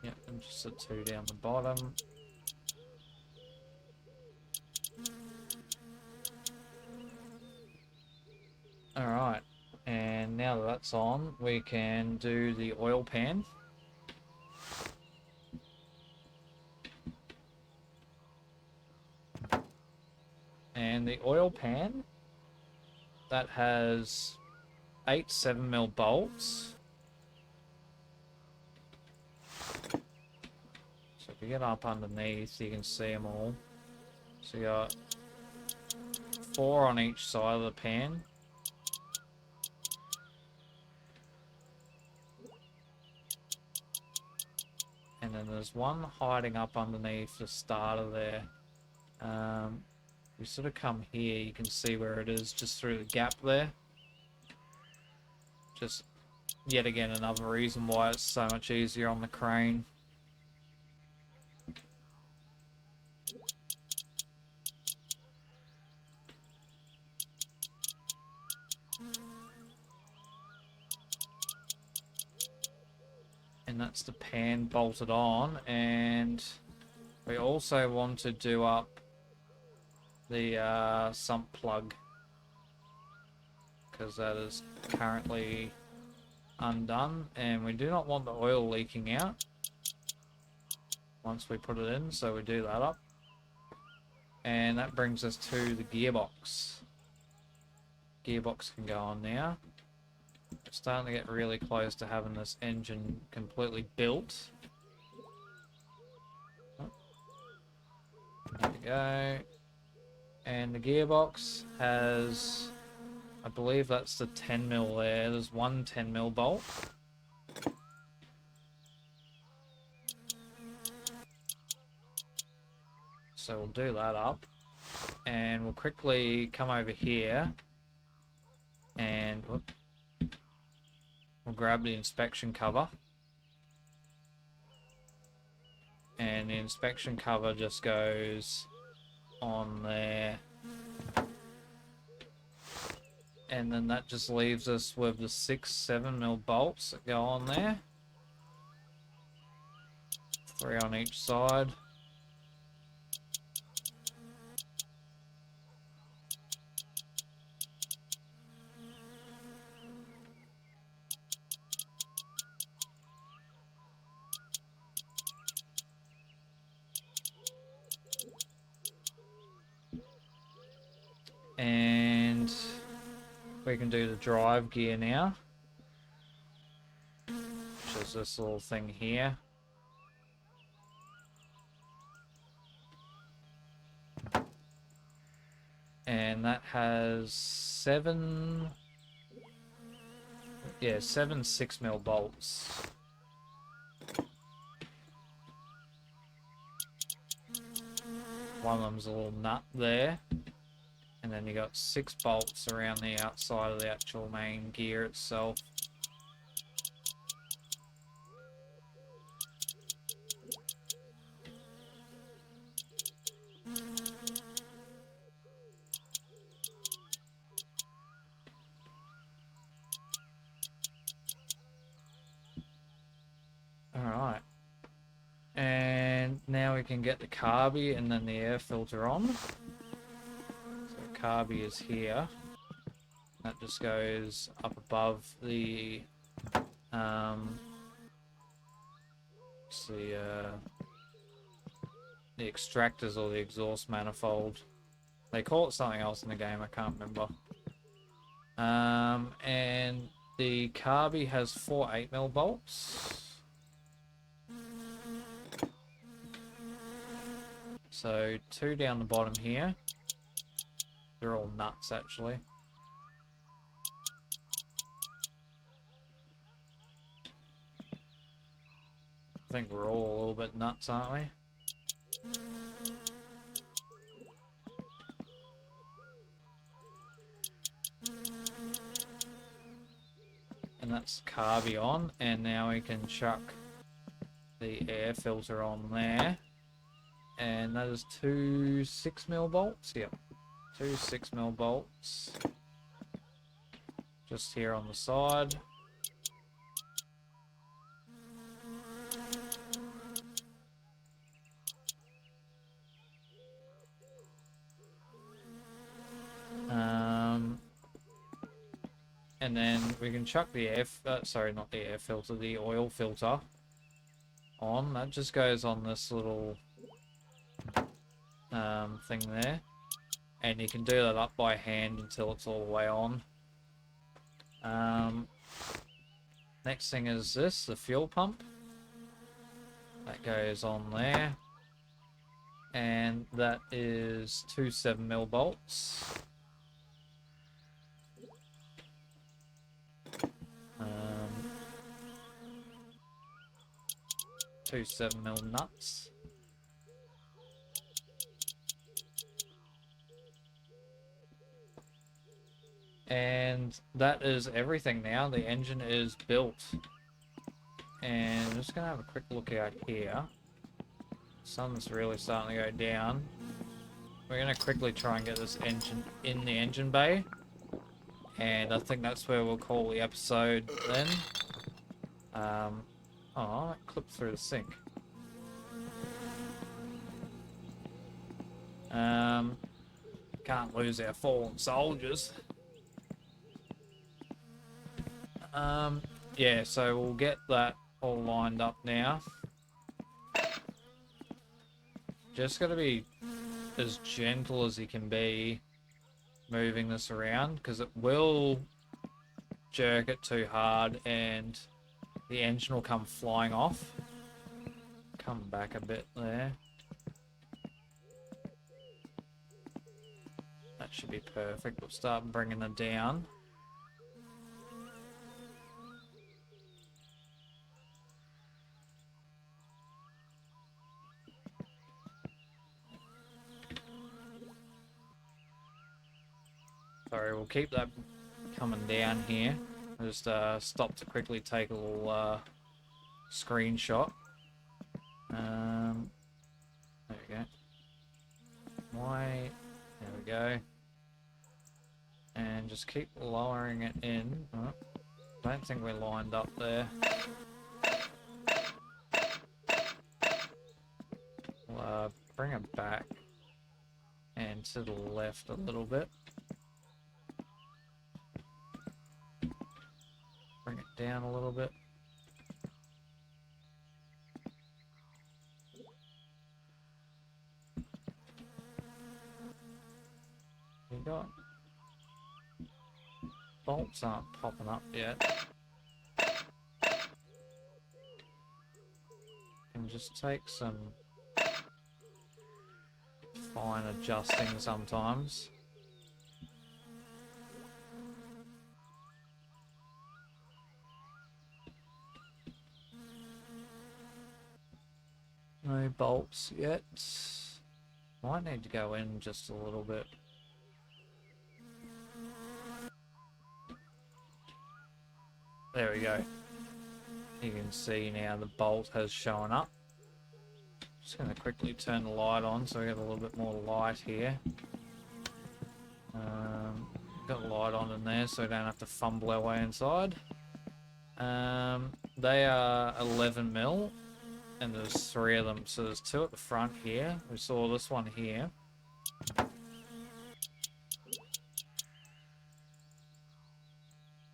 A: Yep, and just a 2 down the bottom. Alright, and now that that's on, we can do the oil pan. And the oil pan, that has 8 7mm bolts. So if you get up underneath, you can see them all. So you got 4 on each side of the pan. And then there's one hiding up underneath the starter there. You sort of come here, you can see where it is just through the gap there. Just yet again another reason why it's so much easier on the crane. And that's the pan bolted on, and we also want to do up the sump plug, because that is currently undone, and we do not want the oil leaking out once we put it in, so we do that up. And that brings us to the gearbox. Gearbox can go on now. starting to get really close to having this engine completely built. There we go. And the gearbox has, I believe that's the 10mm there. There's one 10mm bolt. So we'll do that up. And we'll quickly come over here and we'll grab the inspection cover. And the inspection cover just goes on there. And then that just leaves us with the 6-7mm bolts that go on there. 3 on each side. And we can do the drive gear now, which is this little thing here. And that has 7 6mm bolts. One of them's a little nut there. And then you got 6 bolts around the outside of the actual main gear itself. Alright. And now we can get the carby and then the air filter on. So carby is here. That just goes up above the the extractors or the exhaust manifold. They call it something else in the game, I can't remember. And the carby has 4 8mm bolts. So 2 down the bottom here. They're all nuts actually. I think we're all a little bit nuts, aren't we? And that's carby on, and now we can chuck the air filter on there. And that is 2 6mm bolts. Yep, 2 6mm bolts. Just here on the side. And then we can chuck the sorry, not the air filter, the oil filter on. That just goes on this little thing there. And you can do that up by hand until it's all the way on. Next thing is this, the fuel pump. That goes on there. And that is 2 7mm bolts. 2 7mm nuts. And that is everything now. The engine is built. And I'm just going to have a quick look out here. Sun's really starting to go down. We're going to quickly try and get this engine in the engine bay. And I think that's where we'll call the episode then. Oh, it clipped through the sink. Can't lose our fallen soldiers. Yeah, so we'll get that all lined up now. Just gotta be as gentle as you can be moving this around, because it will jerk it too hard and the engine will come flying off. Come back a bit there. That should be perfect. We'll start bringing it down. Sorry, we'll keep that coming down here. I'll just stop to quickly take a little screenshot. There we go. There we go. And just keep lowering it in. Oh, don't think we're lined up there. We'll bring it back and to the left a little bit. Bring it down a little bit. You got bolts aren't popping up yet. And just take some fine adjusting sometimes. No bolts yet. Might need to go in just a little bit. There we go. You can see now the bolt has shown up. Just going to quickly turn the light on so we get a little bit more light here. Got a light on in there so we don't have to fumble our way inside. They are 11 mil and there's 3 of them. So there's 2 at the front here. We saw this one here.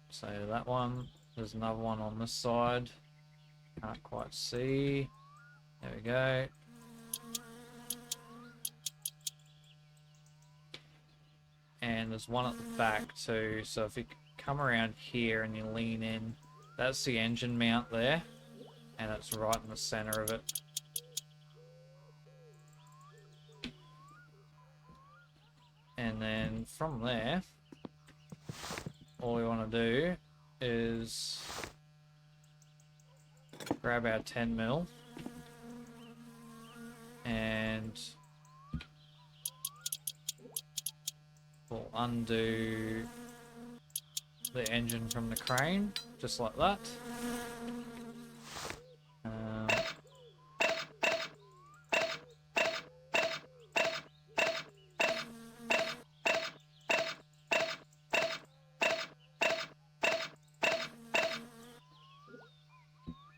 A: So that one, there's another one on this side. Can't quite see. There we go. And there's one at the back too. So if you come around here and you lean in, that's the engine mount there. And it's right in the center of it. And then from there, all we want to do is grab our 10 mil and we'll undo the engine from the crane, just like that.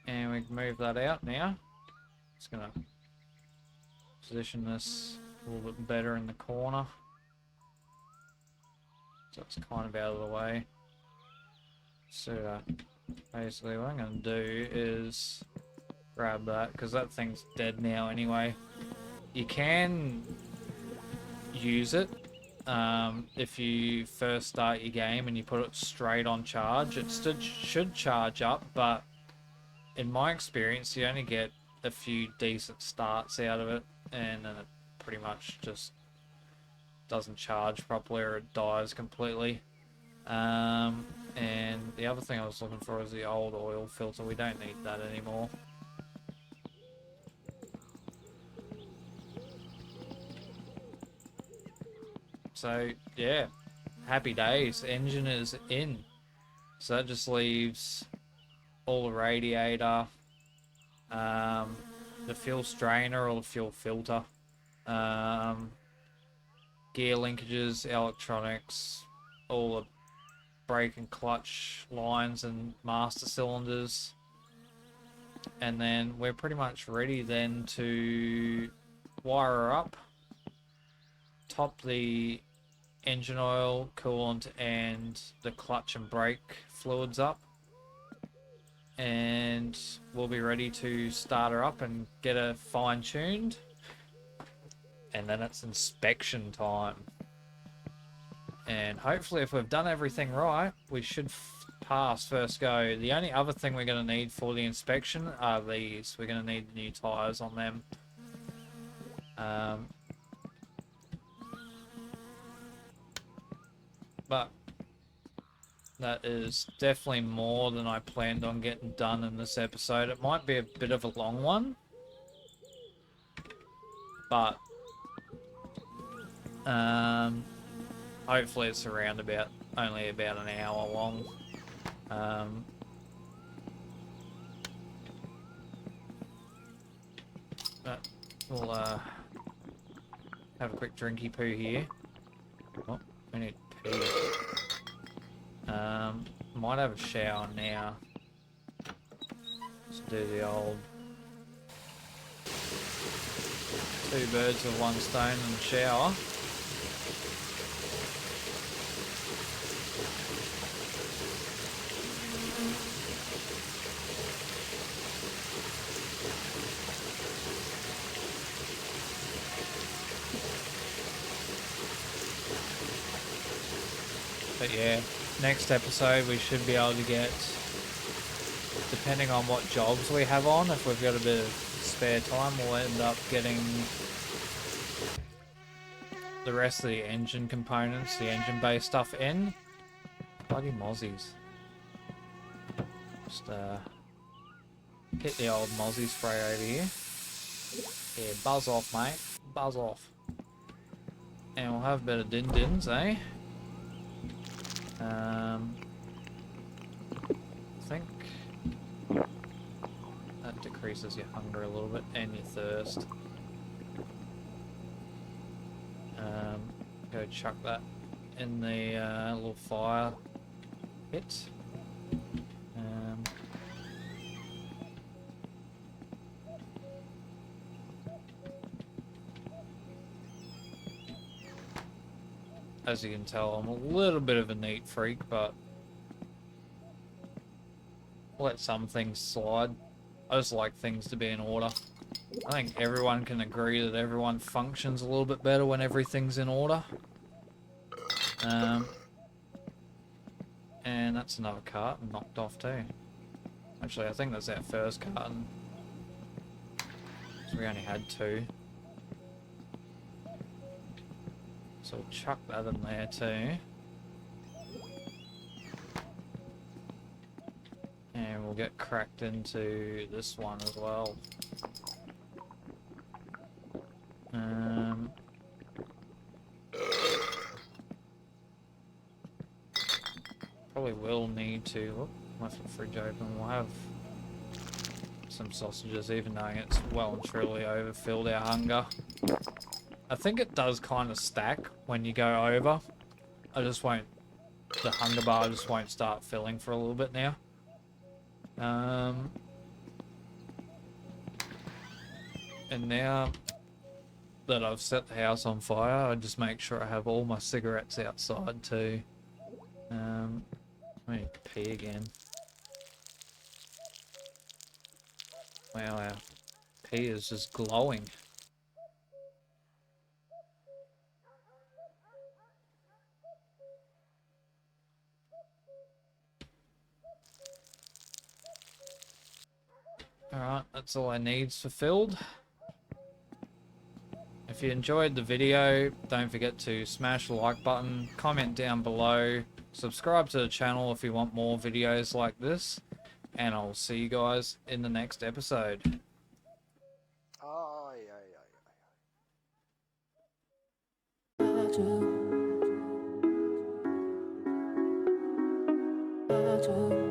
A: And we can move that out now. Just gonna position this a little bit better in the corner. So it's kind of out of the way. So basically what I'm going to do is grab that, because that thing's dead now anyway. You can use it if you first start your game and you put it straight on charge. It should charge up, but in my experience you only get a few decent starts out of it and then it pretty much just doesn't charge properly or it dies completely. And the other thing I was looking for is the old oil filter. We don't need that anymore. So yeah, happy days. Engine is in. So that just leaves all the radiator, the fuel strainer or the fuel filter, gear linkages, electronics, all the brake and clutch lines and master cylinders, and then we're pretty much ready then to wire her up, top the engine oil, coolant and the clutch and brake fluids up, and we'll be ready to start her up and get her fine-tuned, and then it's inspection time. And hopefully if we've done everything right, we should pass first go. The only other thing we're going to need for the inspection are these. We're going to need new tyres on them. But that is definitely more than I planned on getting done in this episode. It might be a bit of a long one, but hopefully it's around only about an hour long. But we'll have a quick drinky poo here. Oh, we need to pee. Might have a shower now. Let's do the old 2 birds with 1 stone and a shower. But yeah, next episode we should be able to get, depending on what jobs we have on, if we've got a bit of spare time, we'll end up getting the rest of the engine components, the engine based stuff in. Bloody mozzies. Just hit the old mozzie spray over here. Yeah, buzz off, mate. Buzz off. And we'll have a bit of din-dins, eh? I think that decreases your hunger a little bit and your thirst. Go chuck that in the little fire pit. As you can tell, I'm a little bit of a neat freak, but I'll let some things slide. I just like things to be in order. I think everyone can agree that everyone functions a little bit better when everything's in order. And that's another carton knocked off too. Actually, I think that's our first carton. So we only had 2. So we'll chuck that in there too. And we'll get cracked into this one as well. Probably will need to... left the fridge open. We'll have some sausages, even knowing it's well and truly overfilled our hunger. I think it does kind of stack when you go over. I just won't... the hunger bar just won't start filling for a little bit now. And now that I've set the house on fire, I just make sure I have all my cigarettes outside too. I need to pee again. Wow, our pee is just glowing. Alright, that's all I need fulfilled. If you enjoyed the video, don't forget to smash the like button, comment down below, subscribe to the channel if you want more videos like this, and I'll see you guys in the next episode.
C: I do.